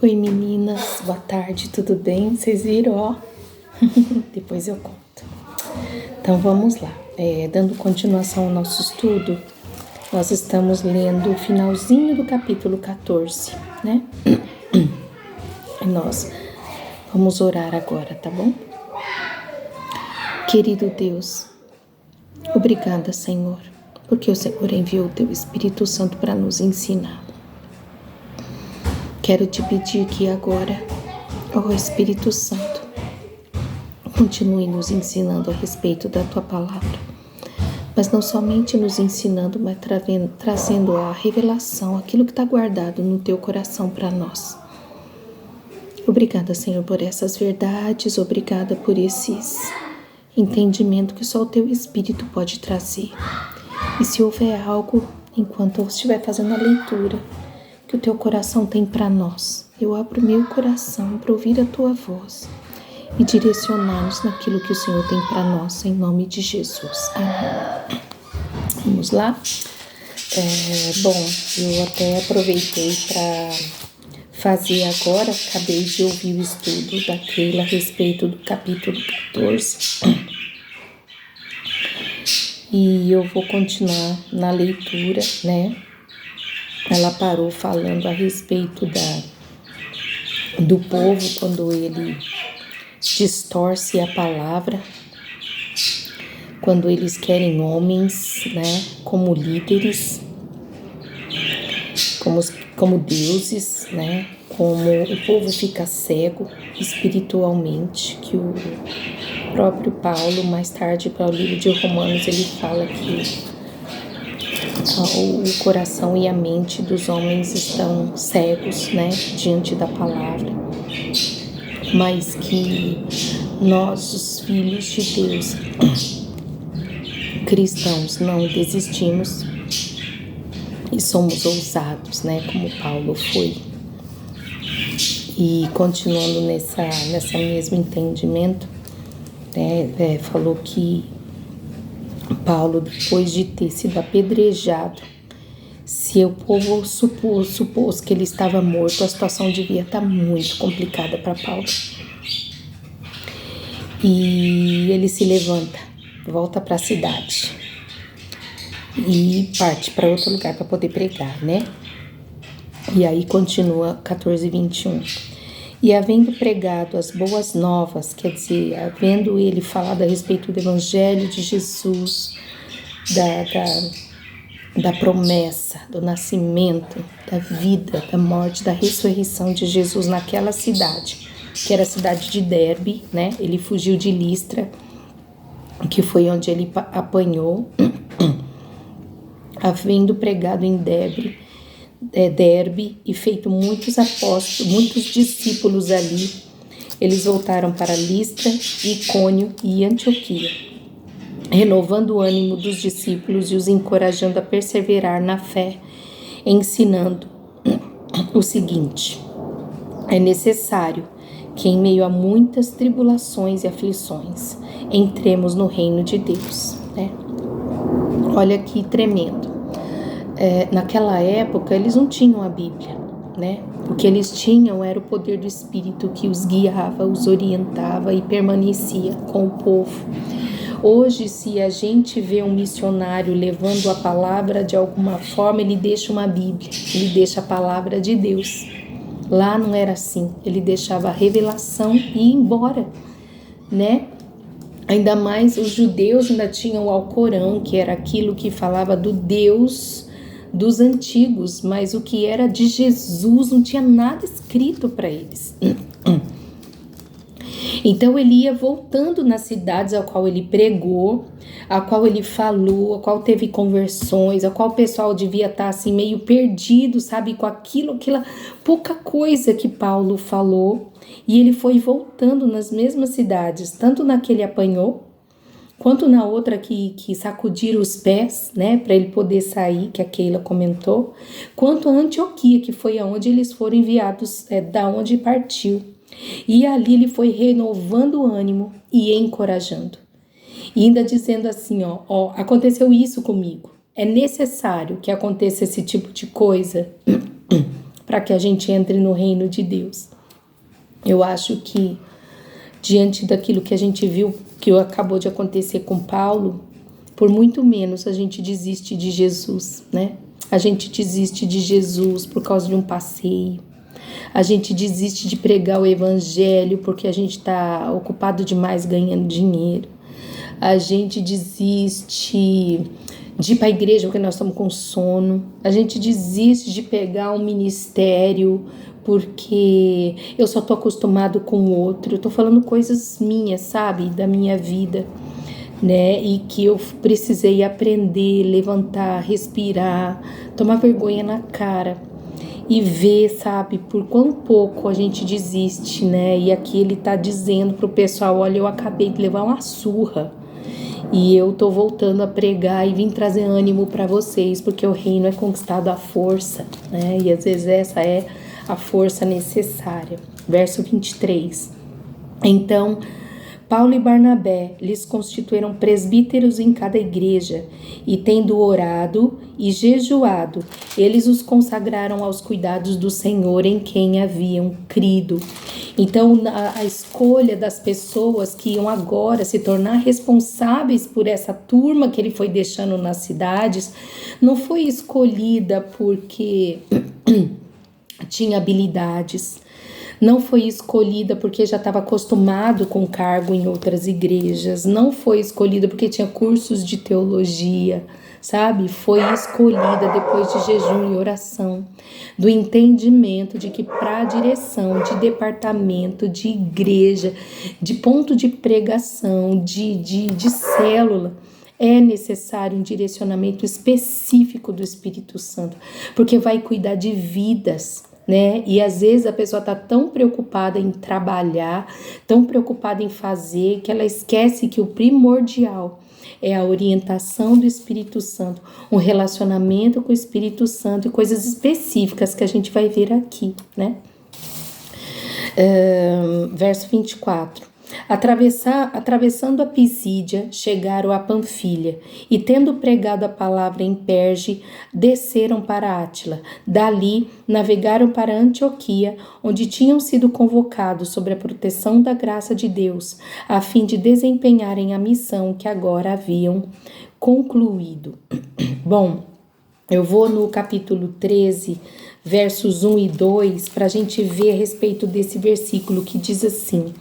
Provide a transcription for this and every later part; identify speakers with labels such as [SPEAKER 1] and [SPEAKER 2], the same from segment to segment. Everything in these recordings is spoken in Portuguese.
[SPEAKER 1] Oi meninas, boa tarde, tudo bem? Vocês viram, ó? Depois eu conto. Então vamos lá, dando continuação ao nosso estudo, nós estamos lendo o finalzinho do capítulo 14, né? E nós vamos orar agora, tá bom? Querido Deus, obrigada, Senhor, porque o Senhor enviou o Teu Espírito Santo para nos ensinar. Quero te pedir que agora, ó Espírito Santo, continue nos ensinando a respeito da Tua Palavra, mas não somente nos ensinando, mas trazendo a revelação, aquilo que está guardado no Teu coração para nós. Obrigada, Senhor, por essas verdades, obrigada por esses entendimento que só o Teu Espírito pode trazer. E se houver algo, enquanto eu estiver fazendo a leitura, que o Teu coração tem para nós, eu abro meu coração para ouvir a Tua voz e direcionar-nos naquilo que o Senhor tem para nós, em nome de Jesus. Amém. Vamos lá? Eu até aproveitei para fazer agora, acabei de ouvir o estudo da Keila a respeito do capítulo 14. E eu vou continuar na leitura, né? Ela parou falando a respeito do povo quando ele distorce a palavra, quando eles querem homens, né, como líderes, como deuses, né, como o povo fica cego espiritualmente, que o próprio Paulo, mais tarde para o livro de Romanos, ele fala que o coração e a mente dos homens estão cegos, né, diante da palavra, mas que nós, os filhos de Deus, cristãos, não desistimos e somos ousados, né, como Paulo foi. E continuando nessa mesmo entendimento, falou que Paulo, depois de ter sido apedrejado, se o povo supôs que ele estava morto, a situação devia estar muito complicada para Paulo. E ele se levanta, volta para a cidade e parte para outro lugar para poder pregar, né? E aí continua 14:21. E havendo pregado as boas novas, quer dizer, havendo ele falado a respeito do evangelho de Jesus, da promessa, do nascimento, da vida, da morte, da ressurreição de Jesus naquela cidade, que era a cidade de Derbe, né? Ele fugiu de Listra, que foi onde ele apanhou, havendo pregado em Derbe e feito muitos apóstolos, muitos discípulos ali, eles voltaram para Listra, Icônio e Antioquia, renovando o ânimo dos discípulos e os encorajando a perseverar na fé, ensinando o seguinte: é necessário que em meio a muitas tribulações e aflições entremos no reino de Deus, né? Olha que tremendo. Naquela época eles não tinham a Bíblia, né? O que eles tinham era o poder do Espírito que os guiava, os orientava e permanecia com o povo. Hoje, se a gente vê um missionário levando a palavra de alguma forma, ele deixa uma Bíblia, ele deixa a palavra de Deus. Lá não era assim, ele deixava a revelação e ia embora, né? Ainda mais os judeus ainda tinham o Alcorão, que era aquilo que falava do Deus dos antigos, mas o que era de Jesus não tinha nada escrito para eles. Então ele ia voltando nas cidades ao qual ele pregou, a qual ele falou, a qual teve conversões, a qual o pessoal devia estar assim meio perdido, sabe, com aquela pouca coisa que Paulo falou, e ele foi voltando nas mesmas cidades, tanto na que ele apanhou, quanto na outra que sacudiram os pés, né, para ele poder sair, que a Keila comentou, quanto a Antioquia, que foi aonde eles foram enviados, da onde partiu. E ali ele foi renovando o ânimo e encorajando. E ainda dizendo assim, ó, aconteceu isso comigo. É necessário que aconteça esse tipo de coisa para que a gente entre no reino de Deus. Eu acho que, diante daquilo que a gente viu, que acabou de acontecer com Paulo, por muito menos a gente desiste de Jesus, né? A gente desiste de Jesus por causa de um passeio. A gente desiste de pregar o evangelho porque a gente está ocupado demais ganhando dinheiro. A gente desiste de ir para a igreja porque nós estamos com sono. A gente desiste de pegar um ministério porque eu só estou acostumado com o outro. Eu estou falando coisas minhas, sabe? Da minha vida, né? E que eu precisei aprender, levantar, respirar, tomar vergonha na cara e ver, sabe, por quão pouco a gente desiste, né? E aqui ele tá dizendo pro pessoal, olha, eu acabei de levar uma surra e eu tô voltando a pregar e vim trazer ânimo para vocês, porque o reino é conquistado à força, né? E às vezes essa é a força necessária. Verso 23. Então, Paulo e Barnabé lhes constituíram presbíteros em cada igreja, e tendo orado e jejuado, eles os consagraram aos cuidados do Senhor em quem haviam crido. Então, a escolha das pessoas que iam agora se tornar responsáveis por essa turma que ele foi deixando nas cidades, não foi escolhida porque tinha habilidades, não foi escolhida porque já estava acostumado com cargo em outras igrejas, não foi escolhida porque tinha cursos de teologia, sabe? Foi escolhida depois de jejum e oração, do entendimento de que para a direção de departamento, de igreja, de ponto de pregação, de célula, é necessário um direcionamento específico do Espírito Santo, porque vai cuidar de vidas, né? E às vezes a pessoa está tão preocupada em trabalhar, tão preocupada em fazer, que ela esquece que o primordial é a orientação do Espírito Santo, um relacionamento com o Espírito Santo e coisas específicas que a gente vai ver aqui, né? Verso 24. Atravessando a Pisídia, chegaram a Panfilha, e tendo pregado a palavra em Perge, desceram para Átila. Dali, navegaram para Antioquia, onde tinham sido convocados sob a proteção da graça de Deus, a fim de desempenharem a missão que agora haviam concluído. Bom, eu vou no capítulo 13, versos 1 e 2, para a gente ver a respeito desse versículo que diz assim: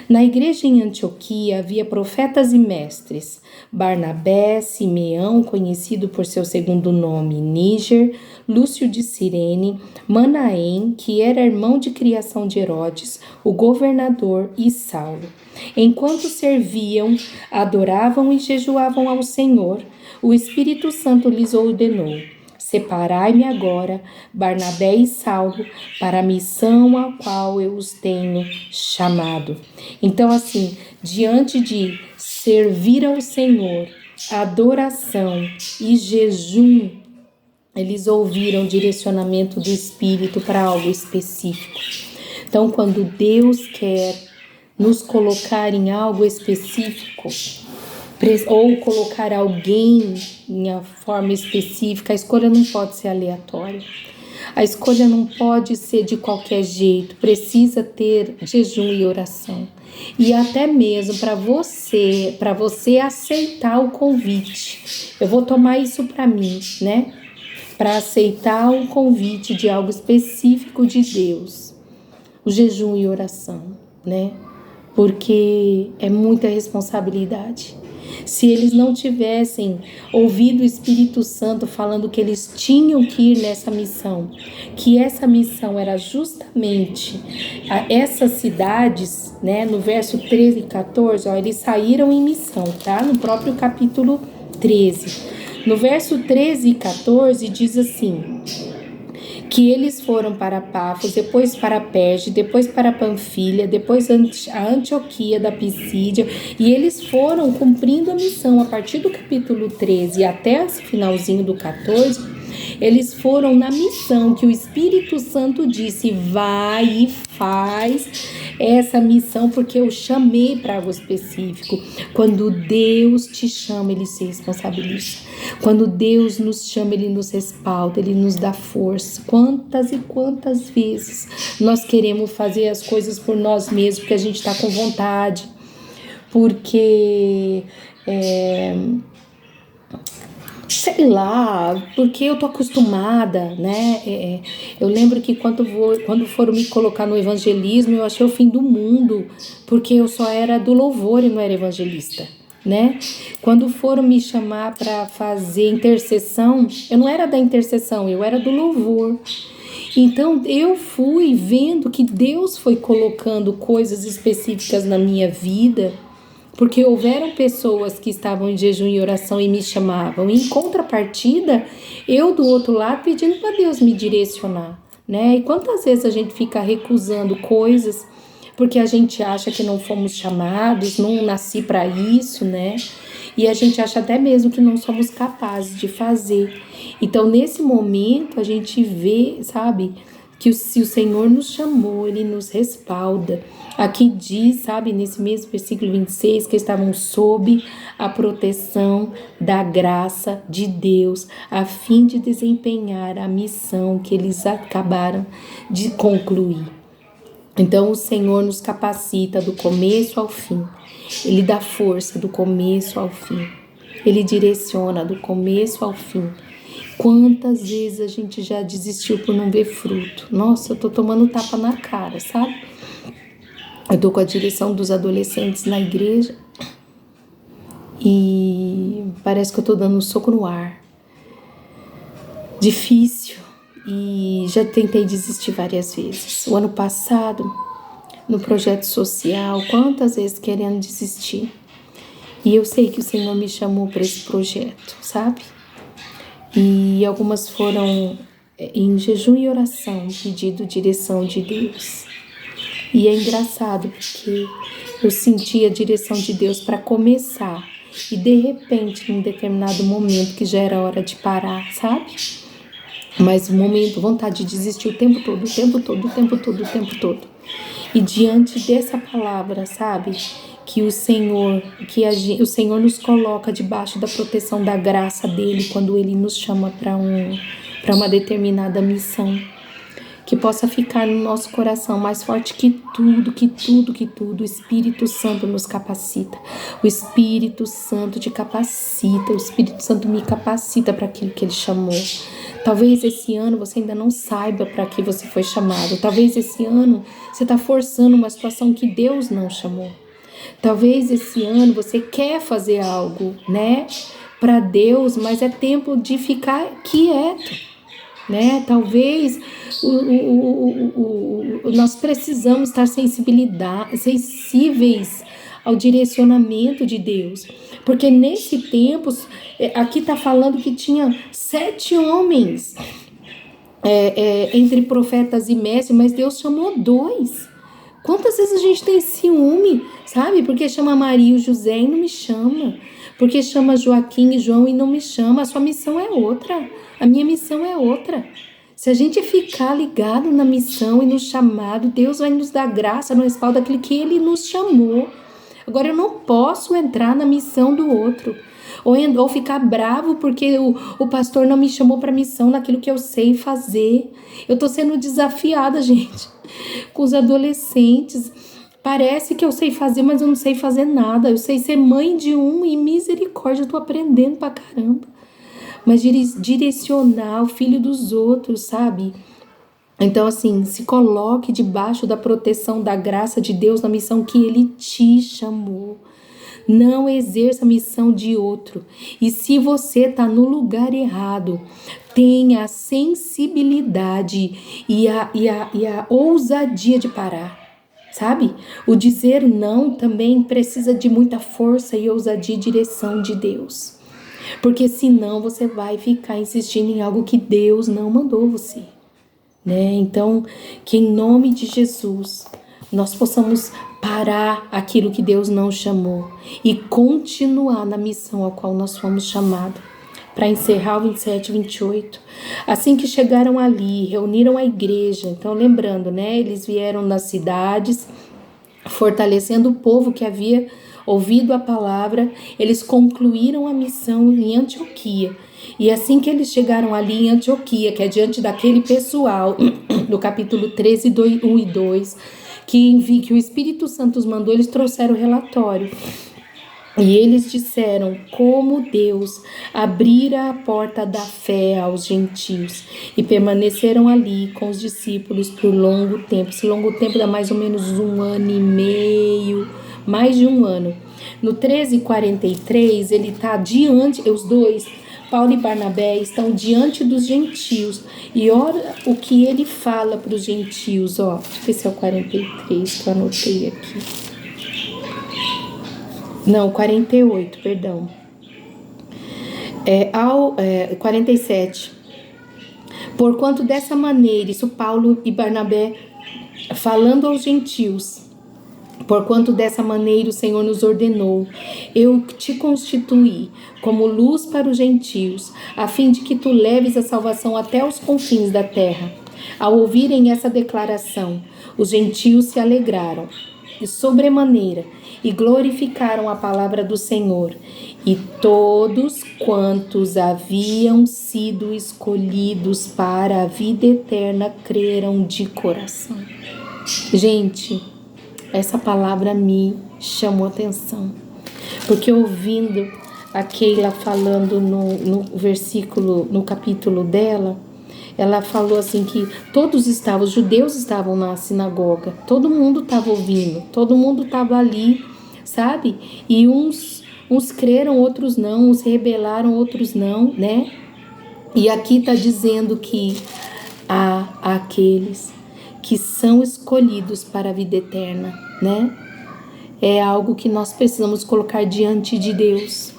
[SPEAKER 1] na igreja em Antioquia havia profetas e mestres: Barnabé, Simeão, conhecido por seu segundo nome, Níger, Lúcio de Cirene, Manaém, que era irmão de criação de Herodes, o governador, e Saulo. Enquanto serviam, adoravam e jejuavam ao Senhor, o Espírito Santo lhes ordenou: separai-me agora, Barnabé e Saulo, para a missão a qual eu os tenho chamado. Então, assim, diante de servir ao Senhor, adoração e jejum, eles ouviram o direcionamento do Espírito para algo específico. Então, quando Deus quer nos colocar em algo específico, ou colocar alguém em uma forma específica, a escolha não pode ser aleatória. A escolha não pode ser de qualquer jeito, precisa ter jejum e oração. E até mesmo para você aceitar o convite. Eu vou tomar isso para mim, né? Para aceitar o convite de algo específico de Deus. O jejum e oração, né? Porque é muita responsabilidade. Se eles não tivessem ouvido o Espírito Santo falando que eles tinham que ir nessa missão, que essa missão era justamente essas cidades, né? No verso 13 e 14, ó, eles saíram em missão, tá? No próprio capítulo 13. No verso 13 e 14 diz assim: que eles foram para Pafos, depois para Perge, depois para Panfilha, depois a Antioquia da Pisídia, e eles foram cumprindo a missão a partir do capítulo 13 até esse finalzinho do 14, Eles foram na missão que o Espírito Santo disse: vai e faz essa missão, porque eu chamei para algo específico. Quando Deus te chama, Ele se responsabiliza. Quando Deus nos chama, Ele nos respalda, Ele nos dá força. Quantas e quantas vezes nós queremos fazer as coisas por nós mesmos, porque a gente está com vontade, porque sei lá, porque eu tô acostumada, né? Eu lembro que quando foram me colocar no evangelismo, eu achei o fim do mundo, porque eu só era do louvor e não era evangelista, né? Quando foram me chamar para fazer intercessão, eu não era da intercessão, eu era do louvor. Então eu fui vendo que Deus foi colocando coisas específicas na minha vida, porque houveram pessoas que estavam em jejum e oração e me chamavam. Em contrapartida, eu do outro lado pedindo para Deus me direcionar, né? E quantas vezes a gente fica recusando coisas porque a gente acha que não fomos chamados, não nasci para isso, né? E a gente acha até mesmo que não somos capazes de fazer. Então, nesse momento, a gente vê, sabe, que se o Senhor nos chamou, Ele nos respalda. Aqui diz, sabe, nesse mesmo versículo 26, que estavam sob a proteção da graça de Deus, a fim de desempenhar a missão que eles acabaram de concluir. Então, o Senhor nos capacita do começo ao fim. Ele dá força do começo ao fim. Ele direciona do começo ao fim. Quantas vezes a gente já desistiu por não ver fruto? Nossa, eu tô tomando tapa na cara, sabe? Eu tô com a direção dos adolescentes na igreja e parece que eu tô dando um soco no ar. Difícil, e já tentei desistir várias vezes. O ano passado, no projeto social, quantas vezes querendo desistir. E eu sei que o Senhor me chamou para esse projeto, sabe? E algumas foram em jejum e oração, pedindo direção de Deus. E é engraçado porque eu senti a direção de Deus para começar. E de repente, num determinado momento que já era hora de parar, sabe? Mas o momento, vontade de desistir o tempo todo. E diante dessa palavra, sabe? Que o Senhor nos coloca debaixo da proteção da graça dele quando ele nos chama para uma determinada missão. Que possa ficar no nosso coração mais forte que tudo. O Espírito Santo nos capacita. O Espírito Santo te capacita. O Espírito Santo me capacita para aquilo que Ele chamou. Talvez esse ano você ainda não saiba para que você foi chamado. Talvez esse ano você está forçando uma situação que Deus não chamou. Talvez esse ano você quer fazer algo, né, para Deus, mas é tempo de ficar quieto, né? Talvez nós precisamos estar sensíveis ao direcionamento de Deus, porque nesse tempo, aqui está falando que tinha 7 homens entre profetas e mestres, mas Deus chamou 2. Quantas vezes a gente tem ciúme, sabe? Porque chama Maria e José e não me chama. Porque chama Joaquim e João e não me chama. A sua missão é outra. A minha missão é outra. Se a gente ficar ligado na missão e no chamado, Deus vai nos dar graça no respaldo daquilo que Ele nos chamou. Agora, eu não posso entrar na missão do outro. Ou ficar bravo porque o pastor não me chamou para missão naquilo que eu sei fazer. Eu tô sendo desafiada, gente, com os adolescentes. Parece que eu sei fazer, mas eu não sei fazer nada. Eu sei ser mãe de um e misericórdia, eu tô aprendendo pra caramba. Mas direcionar o filho dos outros, sabe? Então, assim, se coloque debaixo da proteção da graça de Deus na missão que Ele te chamou. Não exerça a missão de outro. E se você está no lugar errado, tenha a sensibilidade e a ousadia de parar, sabe? O dizer não também precisa de muita força e ousadia e direção de Deus. Porque senão você vai ficar insistindo em algo que Deus não mandou você, né? Então, que em nome de Jesus nós possamos parar aquilo que Deus não chamou e continuar na missão a qual nós fomos chamados, para encerrar o 27 e 28. Assim que chegaram ali, reuniram a igreja. Então, lembrando, né? Eles vieram nas cidades, fortalecendo o povo que havia ouvido a palavra. Eles concluíram a missão em Antioquia. E assim que eles chegaram ali em Antioquia, que é diante daquele pessoal, no capítulo 13, 1 e 2, que o Espírito Santo os mandou, eles trouxeram o relatório. E eles disseram como Deus abrira a porta da fé aos gentios e permaneceram ali com os discípulos por longo tempo. Esse longo tempo dá mais ou menos 1 ano e meio, mais de 1 ano. No 13:43, ele está diante, os dois, Paulo e Barnabé, estão diante dos gentios. E olha o que ele fala para os gentios, ó. Deixa eu ver se é o 43 que eu anotei aqui. Não, 48, perdão. 47. Porquanto dessa maneira, isso Paulo e Barnabé falando aos gentios, porquanto dessa maneira o Senhor nos ordenou, eu te constituí como luz para os gentios, a fim de que tu leves a salvação até os confins da terra. Ao ouvirem essa declaração, os gentios se alegraram de sobremaneira e glorificaram a palavra do Senhor, e todos quantos haviam sido escolhidos para a vida eterna creram de coração. Gente, essa palavra me chamou atenção, porque ouvindo a Keila falando no versículo, no capítulo dela, ela falou assim que todos estavam, os judeus estavam na sinagoga, todo mundo estava ouvindo, todo mundo estava ali, sabe? E uns creram, outros não, uns rebelaram, outros não, né? E aqui está dizendo que há aqueles que são escolhidos para a vida eterna, né? É algo que nós precisamos colocar diante de Deus,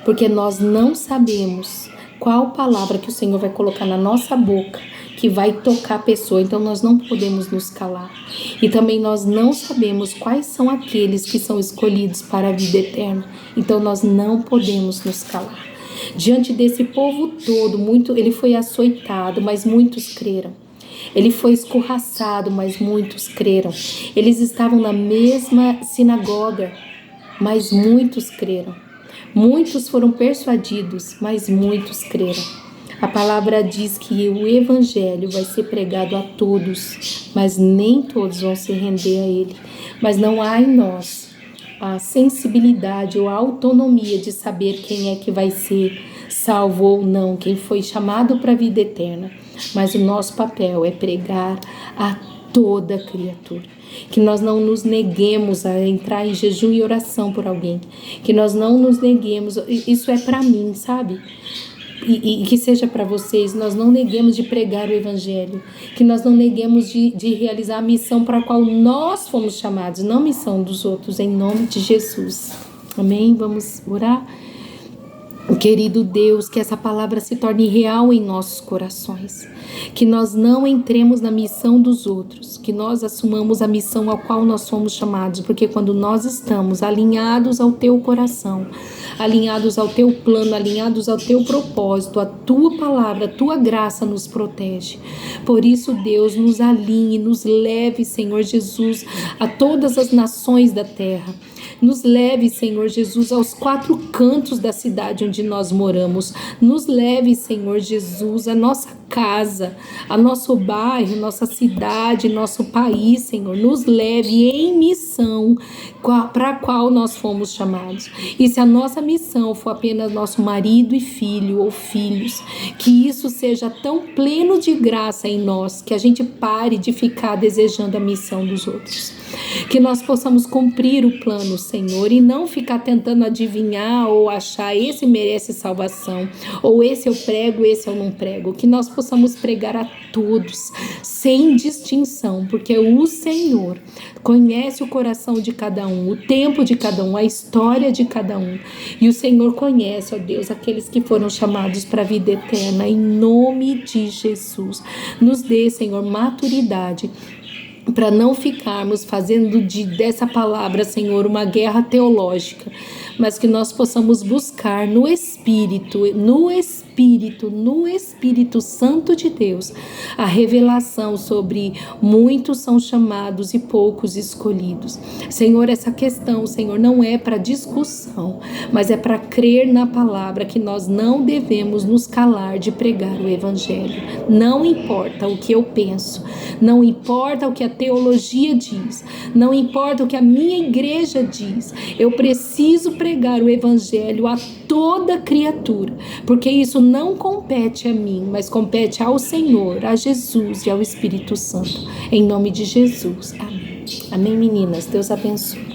[SPEAKER 1] porque nós não sabemos qual palavra que o Senhor vai colocar na nossa boca que vai tocar a pessoa, então nós não podemos nos calar. E também nós não sabemos quais são aqueles que são escolhidos para a vida eterna, então nós não podemos nos calar. Diante desse povo todo, ele foi açoitado, mas muitos creram. Ele foi escorraçado, mas muitos creram. Eles estavam na mesma sinagoga, mas muitos creram. Muitos foram persuadidos, mas muitos creram. A palavra diz que o evangelho vai ser pregado a todos, mas nem todos vão se render a ele. Mas não há em nós a sensibilidade ou a autonomia de saber quem é que vai ser salvo ou não, quem foi chamado para a vida eterna. Mas o nosso papel é pregar a toda criatura. Que nós não nos neguemos a entrar em jejum e oração por alguém. Que nós não nos neguemos, isso é para mim, sabe? E que seja para vocês, nós não neguemos de pregar o evangelho. Que nós não neguemos de realizar a missão para a qual nós fomos chamados, não missão dos outros, em nome de Jesus. Amém? Vamos orar? Querido Deus, que essa palavra se torne real em nossos corações, que nós não entremos na missão dos outros, que nós assumamos a missão ao qual nós somos chamados, porque quando nós estamos alinhados ao teu coração, alinhados ao teu plano, alinhados ao teu propósito, a tua palavra, a tua graça nos protege. Por isso, Deus, nos alinhe, nos leve, Senhor Jesus, a todas as nações da terra. Nos leve, Senhor Jesus, aos 4 cantos da cidade onde nós moramos. Nos leve, Senhor Jesus, a nossa casa, a nosso bairro, nossa cidade, nosso país, Senhor. Nos leve em missão para a qual nós fomos chamados. E se a nossa missão for apenas nosso marido e filho ou filhos, que isso seja tão pleno de graça em nós, que a gente pare de ficar desejando a missão dos outros. Que nós possamos cumprir o plano, Senhor, e não ficar tentando adivinhar ou achar esse merece salvação, ou esse eu prego, esse eu não prego. Que nós possamos pregar a todos, sem distinção, porque o Senhor conhece o coração de cada um, o tempo de cada um, a história de cada um. E o Senhor conhece, ó Deus, aqueles que foram chamados para a vida eterna. Em nome de Jesus, nos dê, Senhor, maturidade, para não ficarmos fazendo dessa palavra, Senhor, uma guerra teológica, mas que nós possamos buscar no Espírito, no Espírito Santo de Deus, a revelação sobre muitos são chamados e poucos escolhidos. Senhor, essa questão, Senhor, não é para discussão, mas é para crer na palavra, que nós não devemos nos calar de pregar o Evangelho. Não importa o que eu penso, não importa o que a teologia diz, não importa o que a minha igreja diz, eu preciso pregar o Evangelho a toda criatura, porque isso não compete a mim, mas compete ao Senhor, a Jesus e ao Espírito Santo. Em nome de Jesus. Amém. Amém, meninas. Deus abençoe.